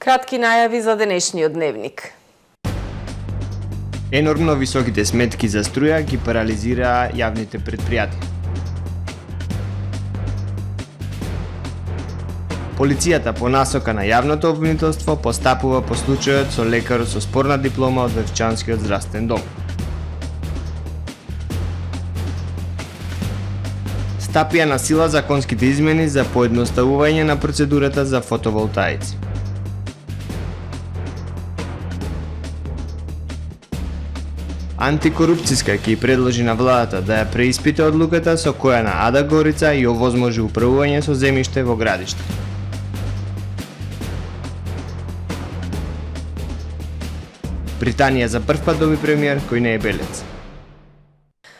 Кратки најави за денешниот дневник. Енормно високите сметки за струја ги парализираа јавните предпријатија. Полицијата по насока на јавното обвинителство постапува по случајот со лекарот со спорна диплома од Вевчанскиот здравствен дом. Стапија на сила законските измени за поедноставување на процедурата за фотоволтаици. Антикорупцијска ќе предложи на владата да ја преиспита одлуката со која на Ада Горица и овозможи управување со земјиште во градиште. Британија за прв пат доби премиер кој не е белец.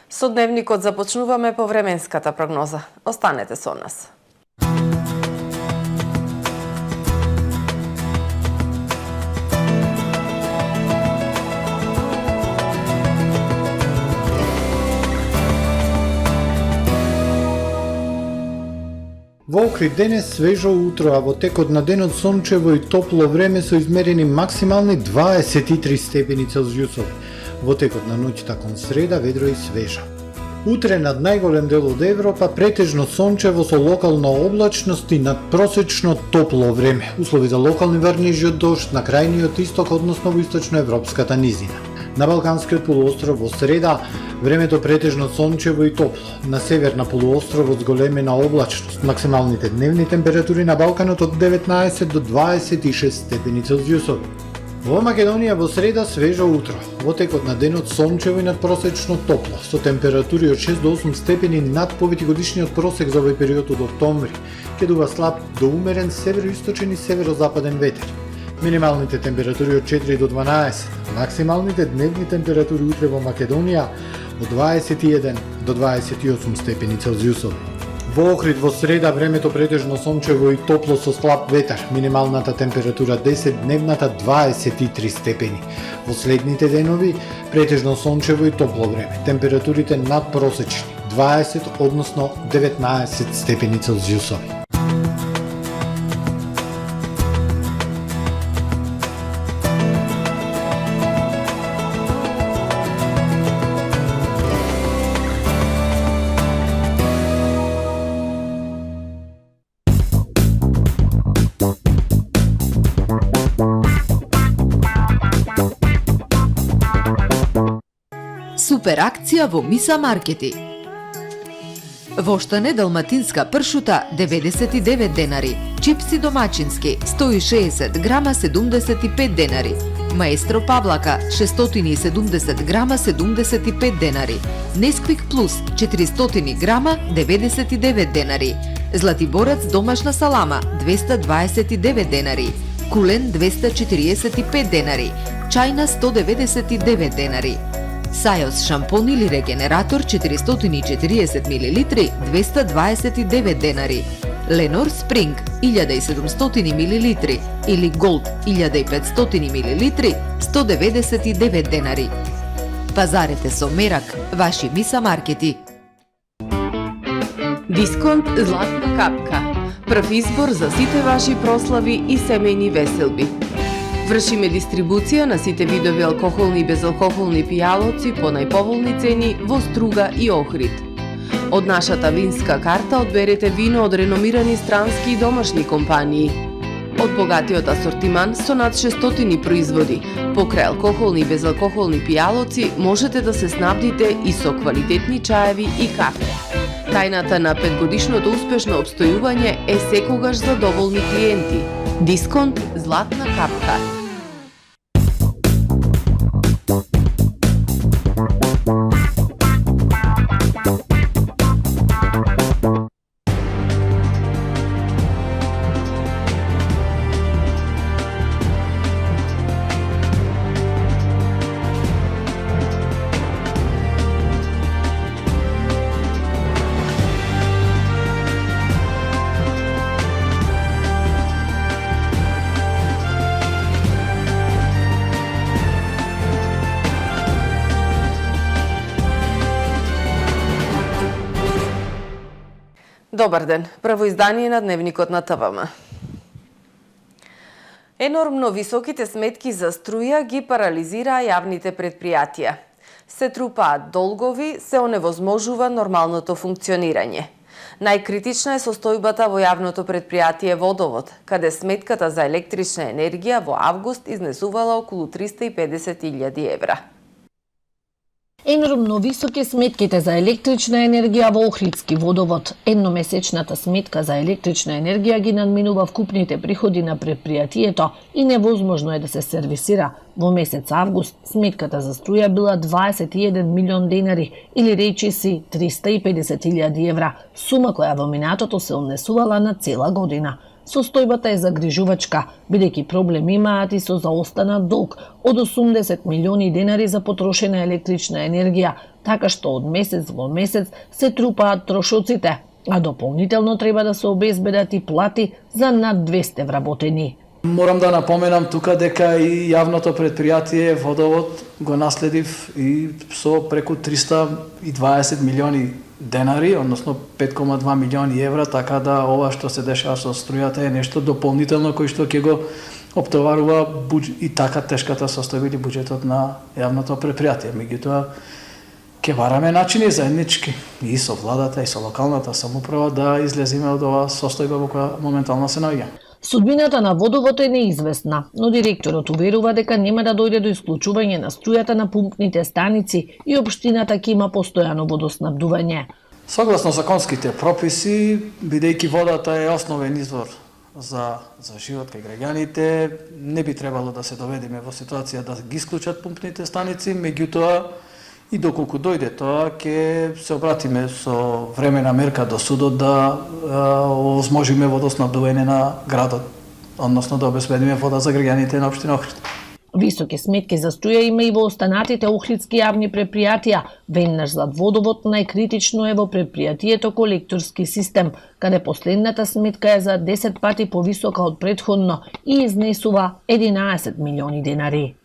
Со дневникот започнуваме по временската прогноза. Останете со нас. Во Охрид денес свежо утро, а во текот на денот сончево и топло време со измерени максимални 23 степени Целзиусови. Во текот на ноќта кон среда ведро и свежа. Утре над најголем дел од Европа претежно сончево со локална облачност и надпросечно топло време. Услови за локални врнежи од дожд на крајниот исток, односно во источноевропската низина. На Балканскиот полуостров во среда времето претежно сончево и топло. На север на полуостровот зголемена облачност. Максималните дневни температури на Балканот од 19 до 26 степени Целзиусови. Во Македонија во среда свежо утро. Во текот на денот сончево и надпросечно топло, со температури од 6 до 8 степени над повеќегодишниот просек за овој период од октомври. Ќе дува слаб до умерен североисточен и северозападен ветер. Минималните температури од 4 до 12, максималните дневни температури утре во Македонија од 21 до 28 степени Целзиусови. Во Охрид во среда времето претежно сончево и топло со слаб ветер, минималната температура 10, дневната 23 степени. Во следните денови претежно сончево и топло време, температурите надпросечни 20, односно 19 степени Целзиусови. Супер акција во Миса Маркети. Воштане далматинска пршута 99 денари, чипси домачински 160 грама 75 денари, Маестро Павлака 670 грама 75 денари, Несквик Плюс 400 грама 99 денари, Златиборец домашна салама 229 денари, Кулен 245 денари, Чајна 199 денари, Сајос шампон или регенератор 440 мл 229 денари, Ленор Спринг 1700 мл или Голд 1500 мл 199 денари. Пазарете со мерак, ваши Миса Маркети. Дисконт Златна капка. Прв избор за сите ваши прослави и семејни веселби. Вршиме дистрибуција на сите видови алкохолни и безалкохолни пијалоци по најповолни цени во Струга и Охрид. Од нашата винска карта одберете вино од реномирани странски и домашни компании. Од богатиот асортиман со над 600 производи, покрај алкохолни и безалкохолни пијалоци можете да се снабдите и со квалитетни чаеви и кафе. Тајната на 5-годишното успешно обстојување е секогаш задоволни клиенти. Дисконт Златна капка. Добар ден, прво издание на Дневникот на ТВМ. Енормно високите сметки за струја ги парализираа јавните предпријатија. Се трупаат долгови, се оневозможува нормалното функционирање. Најкритична е состојбата во јавното предпријатие Водовод, каде сметката за електрична енергија во август изнесувала околу 350.000 евра. Енормно високи сметките за електрична енергија во Охридски водовод. Едномесечната сметка за електрична енергија ги надминува вкупните приходи на предпријатието и невозможно е да се сервисира. Во месец август сметката за струја била 21 милион денари или речиси 350.000 евра, сума која во минатото се однесувала на цела година. Состојбата е загрижувачка, бидејќи проблем имаат и со заостанат долг од 80 милиони денари за потрошена електрична енергија, така што од месец во месец се трупаат трошоците, а дополнително треба да се обезбедат и плати за над 200 вработени. Морам да напоменам тука дека и јавното предпријатие Водовод го наследив и со преку 320 милиони денари, односно 5,2 милиони евра, така да ова што се дешава со струјата е нешто дополнително кој што ќе го оптоварува и така тешката состојба или буџетот на јавното предпријатие. Меѓутоа, ќе бараме начини заеднички и со владата и со локалната самоуправа да излеземе од оваа состојба во која моментално се наоѓаме. Судбината на Водовод е неизвестна, но директорот уверува дека нема да дојде до исклучување на струјата на пумпните станици и општината ќе има постојано водоснабдување. Согласно законските прописи, бидејќи водата е основен извор за живот кај граѓаните, не би требало да се доведеме во ситуација да ги исклучат пумпните станици, меѓутоа и доколку дојде тоа, ќе се обратиме со времена мерка до судот да овозможиме водоснабдување на градот, односно да обезбедиме вода за граѓаните на општина Охрид. Високи сметки за струја има и во останатите охридски јавни предпријатија. Веднаш зад Водовод најкритично е во предпријатието колекторски систем, каде последната сметка е за 10 пати повисока од претходно и изнесува 11 милиони денари.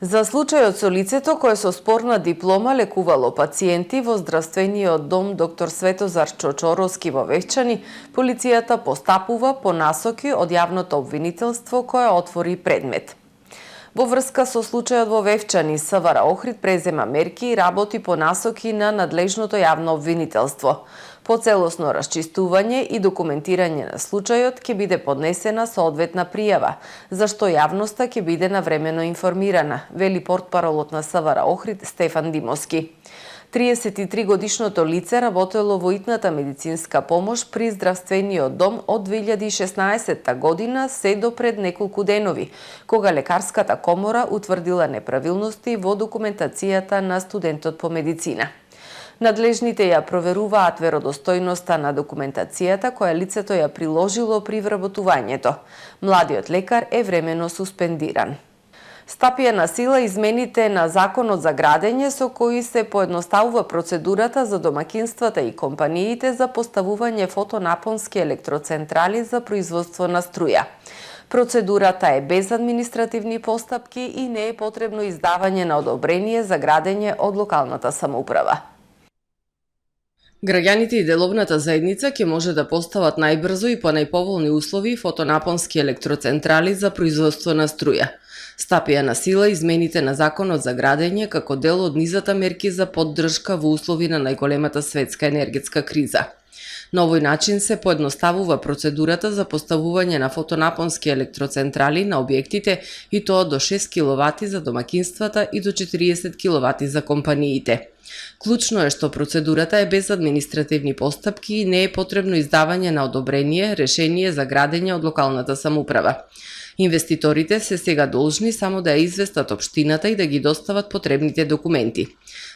За случајот со лицето кое со спорна диплома лекувало пациенти во здравствениот дом доктор Светозар Чочоровски во Вевчани, полицијата постапува по насоки од јавното обвинителство кое отвори предмет. Во врска со случајот во Вевчани, СВР Охрид презема мерки и работи по насоки на надлежното јавно обвинителство. По целосно расчистување и документирање на случајот ќе биде поднесена соодветна пријава, за што јавноста ќе биде навремено информирана, вели портпаролот на СВР Охрид Стефан Димовски. 33-годишното лице работело во итната медицинска помош при здравствениот дом од 2016 година се до пред неколку денови, кога лекарската комора утврдила неправилности во документацијата на студентот по медицина. Надлежните ја проверуваат веродостојноста на документацијата која лицето ја приложило при вработувањето. Младиот лекар е времено суспендиран. Стапија на сила измените на Законот за градење со кои се поедноставува процедурата за домакинствата и компаниите за поставување фотонапонски електроцентрали за производство на струја. Процедурата е без административни постапки и не е потребно издавање на одобрение за градење од локалната самоуправа. Граѓаните и деловната заедница ќе може да постават најбрзо и по најповолни услови фотонапонски електроцентрали за производство на струја. Стапија на сила измените на Законот за градење како дел од низата мерки за поддршка во услови на најголемата светска енергетска криза. На овој начин се поедноставува процедурата за поставување на фотонапонски електроцентрали на објектите и тоа до 6 киловати за домакинствата и до 40 киловати за компаниите. Клучно е што процедурата е без административни постапки и не е потребно издавање на одобрение, решение за градење од локалната самоуправа. Инвеститорите се сега должни само да ја известат општината и да ги достават потребните документи.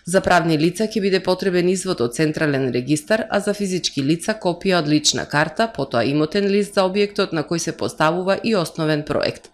За правни лица ќе биде потребен извод од Централен регистар, а за физички лица копија од лична карта, потоа имотен лист за објектот на кој се поставува и основен проект.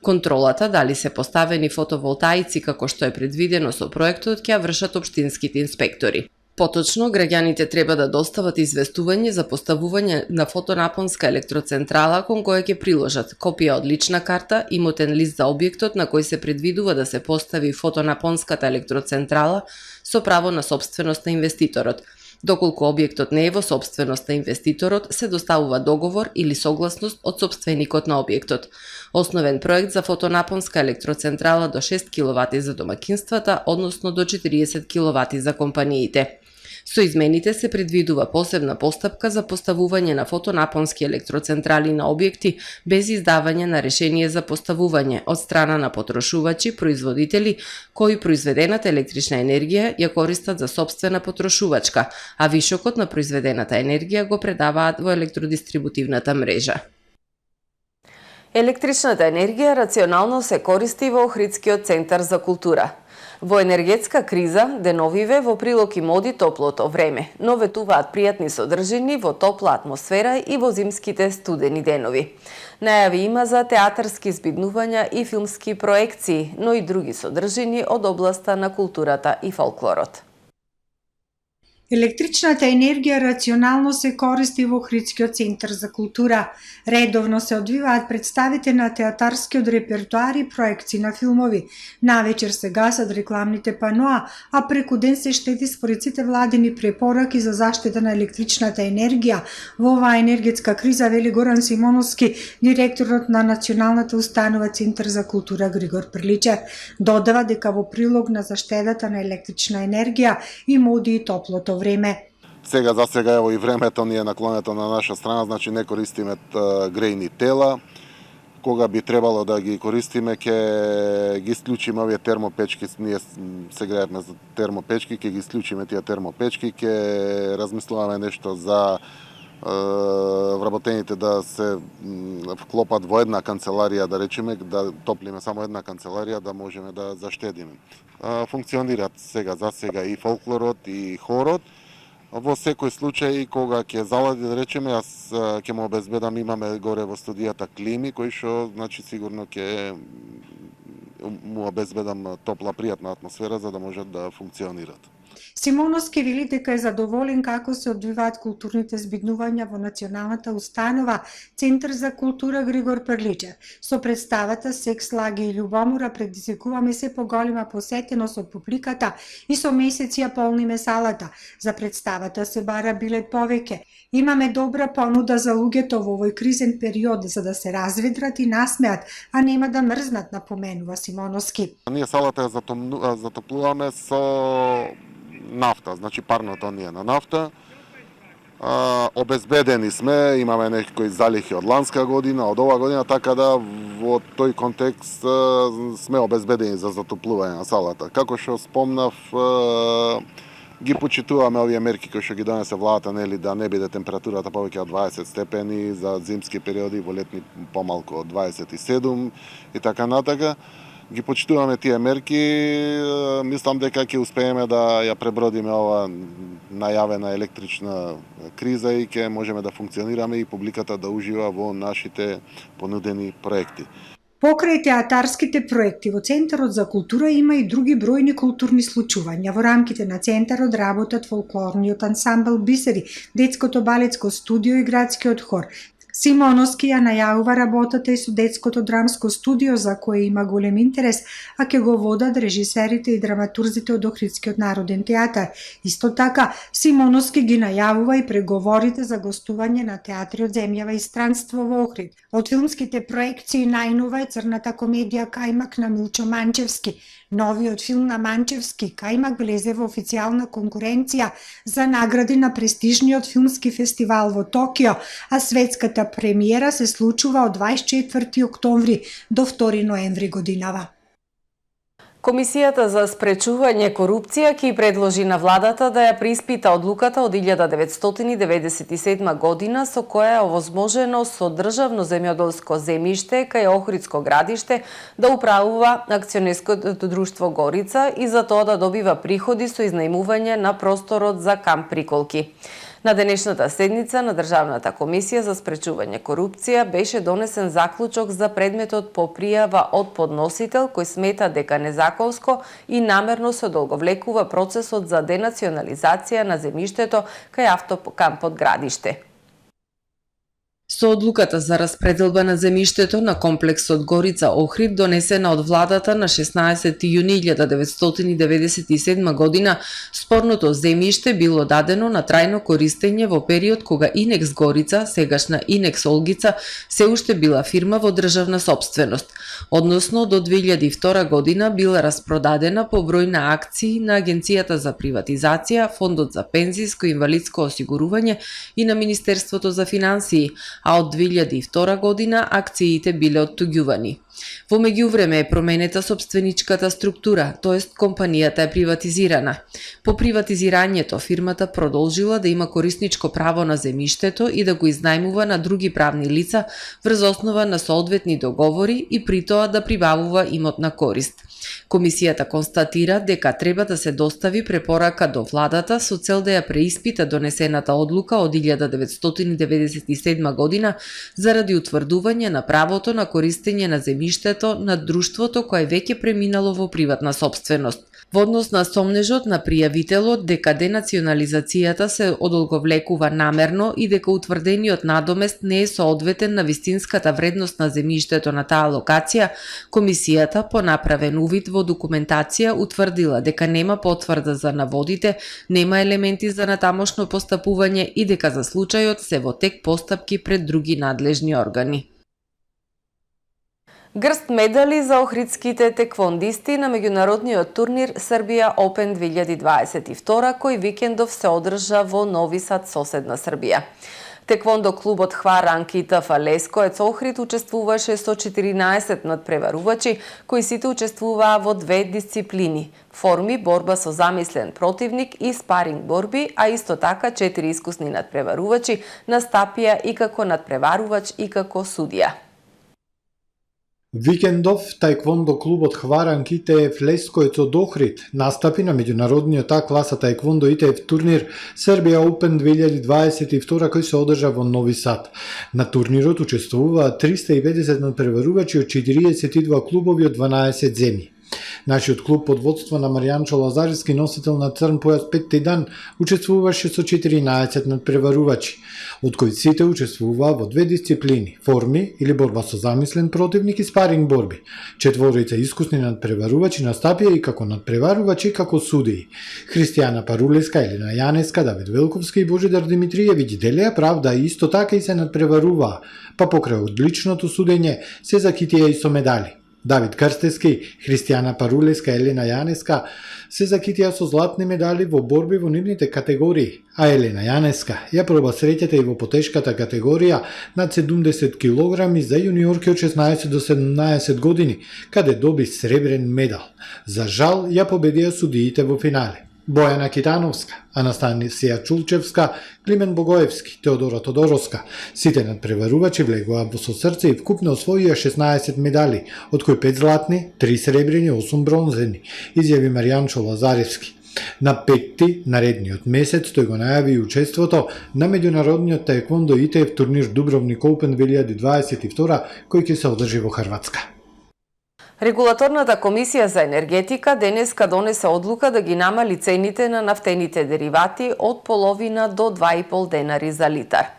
Контролата дали се поставени фотоволтаици како што е предвидено со проектот ќе ја вршат општинските инспектори. Поточно, граѓаните треба да достават известување за поставување на фотонапонска електроцентрала кон која ќе приложат копија од лична карта, имотен лист за објектот на кој се предвидува да се постави фотонапонската електроцентрала со право на сопственост на инвеститорот, Доколку објектот не е во сопственост на инвеститорот, се доставува договор или согласност од сопственикот на објектот. Основен проект за фотонапонска електроцентрала до 6 киловати за домакинствата, односно до 40 киловати за компаниите. Со измените се предвидува посебна постапка за поставување на фотонапонски електроцентрали на објекти без издавање на решение за поставување од страна на потрошувачи, производители кои произведената електрична енергија ја користат за сопствена потрошувачка, а вишокот на произведената енергија го предаваат во електродистрибутивната мрежа. Електричната енергија рационално се користи во Охридскиот центар за култура. Во енергетска криза, деновиве во прилог им оди топлото време, но ветуваат пријатни содржини во топла атмосфера и во зимските студени денови. Најави има за театарски збиднувања и филмски проекции, но и други содржини од областа на културата и фолклорот. Електричната енергија рационално се користи во Охридскиот центар за култура. Редовно се одвиваат представите на театарскиот репертоар и проекции на филмови. Навечер се гасат рекламните паноа, а преку ден се штеди според сите владини препораки за заштита на електричната енергија. Во оваа енергетска криза, вели Горан Симоновски, директорот на Националната установа Центар за култура Григор Приличев. Додава дека во прилог на заштедата на електрична енергија им оди и топлото време. Сега за сега ево и времето ни е наклонето на наша страна, значи не користиме грејни тела. Кога би требало да ги користиме, ќе ги исклучиме овие термопечки. Ние се грееме за термопечки, ќе ги исклучиме тие термопечки, ќе размислуваме нешто за вработените да се вклопат во една канцеларија, да речеме, да топлиме само една канцеларија, да можеме да заштедиме. Функционираат сега за сега и фолклорот и хорот. Во секој случај, кога ќе залади, да речеме, јас ќе му обезбедам, имаме горе во студијата клими, кои што, значи, сигурно ќе му обезбедам топла, пријатна атмосфера, за да можат да функционират. Симоновски вели дека е задоволен како се одвиваат културните збиднувања во Националната установа Центар за култура Григор Прличев. Со представата Секс, лаги и љубомора предизвикуваме се поголема посетеност од публиката и со месеци ја полниме салата. За представата се бара билет повеќе. Имаме добра понуда за луѓето во овој кризен период за да се разведрат и насмеат, а нема да мрзнат, напоменува Симоновски. Ние салата ја затоплуваме со нафта, значи парното ние на нафта. Обезбедени сме, имаме некои залихи од ланска година, од ова година, така да во тој контекст сме обезбедени за затоплување на салата. Како што спомнав, ги почитуваме овие мерки кои што ги донесе владата, нели, да не биде температурата повеќе од 20 степени за зимски периоди, во летни помалку од 27 и така натака. Ги почитуваме тие мерки, мислам дека ќе успееме да ја пребродиме ова најавена електрична криза и ќе можеме да функционираме и публиката да ужива во нашите понудени проекти. Покрај театарските проекти во Центарот за култура има и други бројни културни случувања. Во рамките на Центарот работат фолклорниот ансамбл Бисери, детското балетско студио и градскиот хор. Симоновски ја најавува работата и со детското драмско студио, за кое има голем интерес, а ќе го водат режисерите и драматурзите од Охридскиот народен театар. Исто така, Симоновски ги најавува и преговорите за гостување на театри од земјава и странство во Охрид. Од филмските проекции најнова е црната комедија Кајмак на Милчо Манчевски. Новиот филм на Манчевски, Кајмак, влезе во официјална конкуренција за награди на престижниот филмски фестивал во Токио, а светската премиера се случува од 24 октомври до 2 ноември годинава. Комисијата за спречување корупција ќе предложи на владата да ја преиспита одлуката од 1997 година со која е овозможено со државно земјоделско земјиште кај Охридско градиште да управува акционерското друштво Горица и за тоа да добива приходи со изнајмување на просторот за камп Приколки. На денешната седница на Државната комисија за спречување корупција беше донесен заклучок за предметот по пријава од подносител кој смета дека незаконско и намерно се одолговлекува процесот за денационализација на земјиштето кај автокампот Градиште. Со одлуката за распределба на земјиштето на комплексот Горица Охрид, донесена од владата на 16 јуни 1997 година, спорното земјиште било дадено на трајно користење во период кога Инекс Горица, сегашна Инекс Олгица, се уште била фирма во државна сопственост, односно до 2002 година била распродадена по број на акции на Агенцијата за приватизација, Фондот за пензиско и инвалидско осигурување и на Министерството за финансии, а од 2002 година акциите биле оттуѓувани. Во меѓувреме е променета сопственичката структура, тоест компанијата е приватизирана. По приватизирањето фирмата продолжила да има корисничко право на земјиштето и да го изнајмува на други правни лица врз основа на соодветни договори и при тоа да прибавува имотна корист. Комисијата констатира дека треба да се достави препорака до владата со цел да ја преиспита донесената одлука од 1997 година заради утврдување на правото на користење на земјиштето на друштвото кое веќе преминало во приватна сопственост. Во однос на сомнежот на пријавителот дека денационализацијата се одолговлекува намерно и дека утврдениот надомест не е соодветен на вистинската вредност на земјиштето на таа локација, комисијата по направен увид во документација утврдила дека нема потврда за наводите, нема елементи за натамошно постапување и дека за случајот се во тек постапки пред други надлежни органи. Грст медали за охридските теквондисти на меѓународниот турнир Србија Open 2022, кој викендов се одржа во Нови Сад, соседна Србија. Теквондо клубот Хвар Анкита Фалескоец Охрид учествуваше со 14 надпреварувачи, кои сите учествуваа во две дисциплини – форми, борба со замислен противник и спаринг борби, а исто така 4 искусни надпреварувачи настапија и како надпреварувач и како судија. Викендов таеквондо клубот Хвар Анките Флескоец од Охрид настапи на меѓународниот А класа таеквондо ИТФ турнир Србија Open 2022 кој се одржа во Нови Сад. На турнирот учествуваа 350 надпреварувачи од 42 клубови од 12 земји. Нашиот клуб под водство на Маријанчо Лазаревски, носител на црн појас петти дан, учествуваше со 14 надпреварувачи, од кои сите учествуваа во две дисциплини – форми или борба со замислен противник и спаринг борби. Четворица искусни надпреварувачи настапија и како надпреварувачи и како судии. Христијана Парулеска, Елена Јанеска, Давид Велковски и Божидар Димитриевиќ делеа правда и исто така и се надпреваруваа, па покрај одличното судење се закитија и со медали. Давид Крстевски, Христијана Парулеска, Елена Јанеска се закитија со златни медали во борби во нивните категории, а Елена Јанеска ја проба среќата и во потешката категорија над 70 кг за јуниорки од 16 до 17 години, каде доби сребрен медал. За жал ја победија судиите во финале. Бојана Китановска, Анастасија Чулчевска, Климен Богоевски, Теодора Тодороска. Сите надпреварувачи влегоа со срце и вкупно освоија 16 медали, од кои 5 златни, 3 сребрени, 8 бронзени, изјави Маријанчо Лазаревски. На 5-ти наредниот месец тој го најави учеството на меѓународниот таеквондо ИТФ турнир Дубровник Open 2022 кој ќе се одржи во Хрватска. Регулаторната комисија за енергетика денеска донесе одлука да ги намали цените на нафтените деривати од половина до 2,5 денари за литар.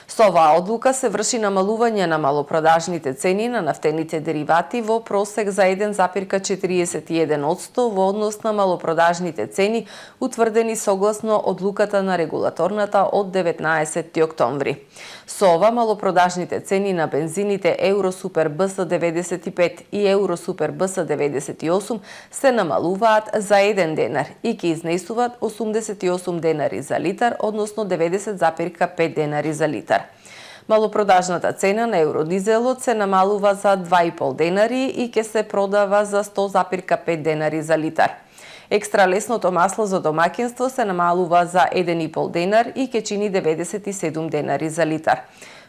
Со оваа одлука се врши намалување на малопродажните цени на нафтените деривати во просек за 1,41% во однос на малопродажните цени утврдени согласно одлуката на регулаторната од 19 октомври. Со ова малопродажните цени на бензините Евросупер БС95 и Евросупер БС98 се намалуваат за 1 денар и ќе изнесуваат 88 денари за литар, односно 90,5 денари за литар. Малопродажната цена на евродизелот се намалува за 2,5 денари и ќе се продава за 100,5 денари за литар. Екстра лесното масло за домаќинство се намалува за 1,5 денар и ќе чини 97 денари за литар.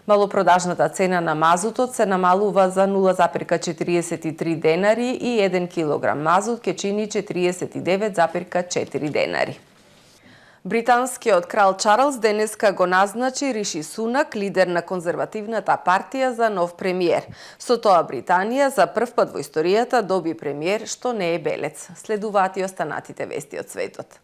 Малопродажната цена на мазутот се намалува за 0,43 денари и 1 килограм мазут ќе чини 49,4 денари. Британскиот крал Чарлс денеска го назначи Риши Сунак, лидер на конзервативната партија, за нов премиер. Со тоа Британија за прв пат во историјата доби премиер што не е белец. Следуваат и останатите вести од светот.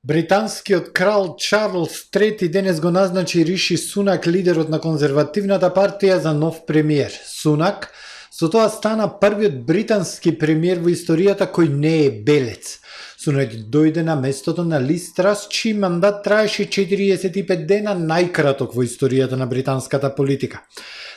Британскиот крал Чарлс III денес го назначи Риши Сунак, лидерот на конзервативната партија, за нов премиер. Сунак со тоа стана првиот британски премиер во историјата кој не е белец. Сунак дојде на местото на Лиз Трас, чиј мандат траеше 45 дена, најкраток во историјата на британската политика.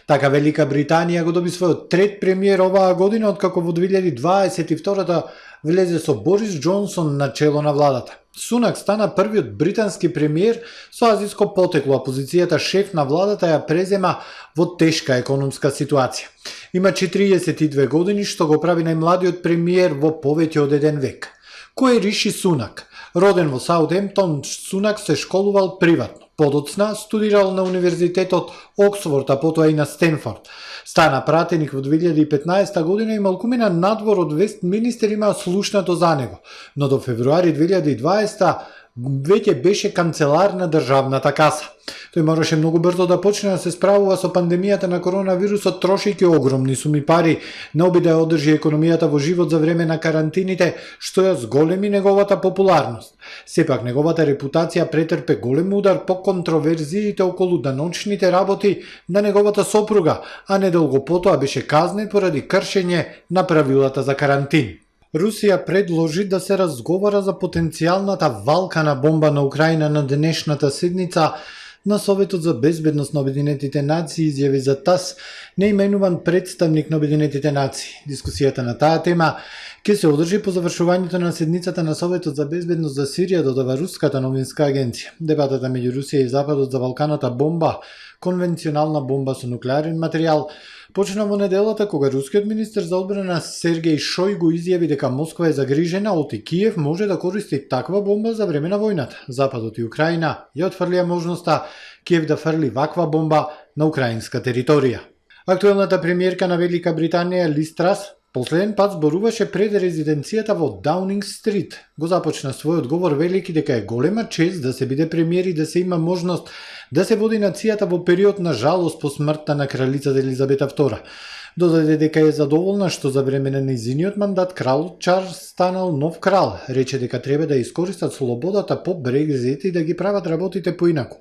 Така Велика Британија го доби својот трет премиер оваа година, откако во 2022 влезе со Борис Џонсон на чело на владата. Сунак стана првиот британски премиер со азиско потекло, а позицијата шеф на владата ја презема во тешка економска ситуација. Има 42 години, што го прави најмладиот премиер во повеќе од еден век. Кој е Риши Сунак? Роден во Саутхемптон, Сунак се школувал приватно. Подоцна студирал на Универзитетот Оксфорд, а потоа и на Стенфорд. Стана пратеник во 2015 година и малкумина надвор од Вестминистер има слушнато за него, но до февруари 2020 веќе беше канцелар на државната каса. Тој мораше многу брзо да почне да се справува со пандемијата на коронавирусот, трошејќи огромни суми пари на обид да ја одржи економијата во живот за време на карантините, што ја зголеми неговата популарност. Сепак неговата репутација претрпе голем удар по контроверзиите околу даночните работи на неговата сопруга, а недолго потоа беше казнет поради кршење на правилата за карантин. Русија предложи да се разговара за потенцијалната валкана бомба на Украина на денешната седница. На Советот за безбедност на Обединетите нации изјави за ТАСС неименуван представник на Обединетите нации. Дискусијата на таа тема ќе се одржи по завршувањето на седницата на Советот за безбедност за Сирија, додава руската новинска агенција. Дебатата меѓу Русија и Западот за валканата бомба, конвенционална бомба со нуклеарен материјал, почна во неделата кога рускиот министер за одбрана Сергеј Шојгу изјави дека Москва е загрижена од Киев може да користи таква бомба за време на војната. Западот и Украина ја отфрлија можноста Киев да фрли ваква бомба на украинска територија. Актуелната премиерка на Велика Британија Лиз Трас последен пат зборуваше пред резиденцијата во Даунинг Стрит. Го започна својот говор велики дека е голема чест да се биде премиер и да се има можност да се води нацијата во период на жалост по смртта на кралицата Елизабета II. Додаде дека е задоволна што за време на нејзиниот мандат кралот Чарлс станал нов крал. Рече дека треба да искористат слободата по Брекзит и да ги прават работите поинаку.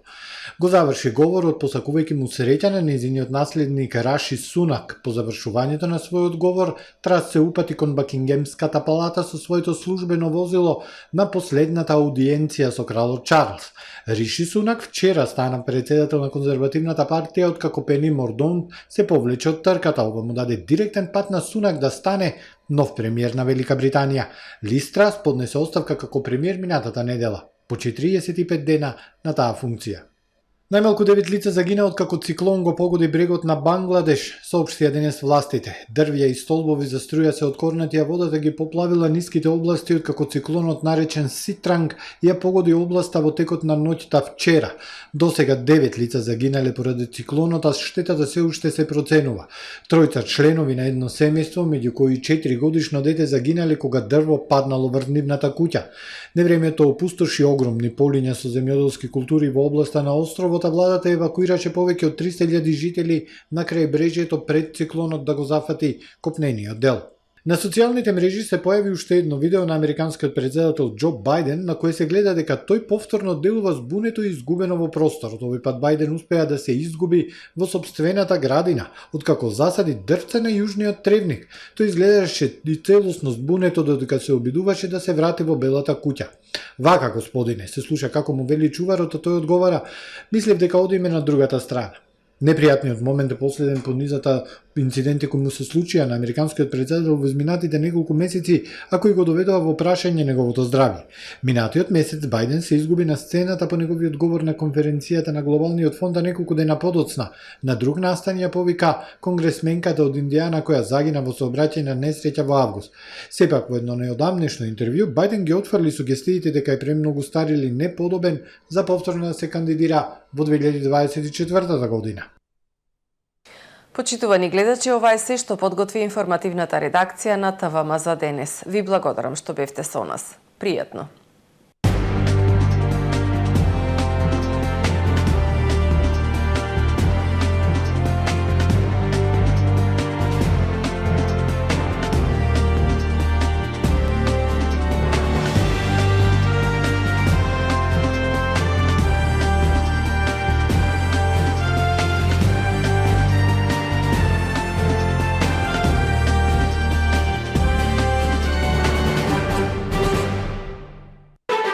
Го заврши говорот посакувајќи му среќа на нејзиниот наследник Раши Сунак. По завршувањето на својот говор, Трас се упати кон Бакингемската палата со своето службено возило на последната аудиенција со кралот Чарлс. Риши Сунак вчера стана председател на конзервативната партија откако Пени Мордонт се повлече од трката. Ова му даде директен пат на Сунак да стане нов премиер на Велика Британија. Лиз Трас поднесе оставка како премиер минатата недела, по 45 дена на таа функција. Најмалку 9 лица загина откако циклон го погоди брегот на Бангладеш, соопштија денес властите. Дрвја и столбови за струја се откорнати, а водата ги поплавила ниските области откако циклонот наречен Ситранг ја погоди областа во текот на ноќта вчера. Досега 9 лица загинале поради циклонот, а штетата се уште се проценува. Тројца членови на едно семејство, меѓу кои 4 годишно дете, загинале кога дрво паднало врз нивната куќа. Невремето опустоши огромни полиња со земјоделски култури во областа на островот, а владата евакуираше повеќе од 300.000 жители на крајбрежјето пред циклонот да го зафати копнениот дел. На социјалните мрежи се појави уште едно видео на американскиот претседател Џо Бајден, на кое се гледа дека тој повторно делува збунето и изгубено во просторот. Овој пат Бајден успеа да се изгуби во сопствената градина, откако засади дрвце на јужниот тревник. Тој изгледаше и целосно збунето додека се обидуваше да се врати во Белата куќа. Вака, господине, се слуша како му вели чуварот, а тој одговара: мислев дека одиме на другата страна. Непријатниот момент е последен по низата инциденти кои му се случија на американскиот претседател во изминатите неколку месеци, а кои го доведува во прашање неговото здравје. Минатиот месец Бајден се изгуби на сцената по неговиот говор на конференцијата на Глобалниот фонд, а неколку дена подоцна. На друг настан ја повика конгресменката од Индијана која загина во сообраќајна несреќа во август. Сепак во едно неодамнешно интервју Бајден ги отфрли сугестиите дека е премногу стар или неподобен за повторно да се кандидира во 2024 година. Почитувани гледачи, ова е се што подготви информативната редакција на ТВМ за денес. Ви благодарам што бевте со нас. Пријатно!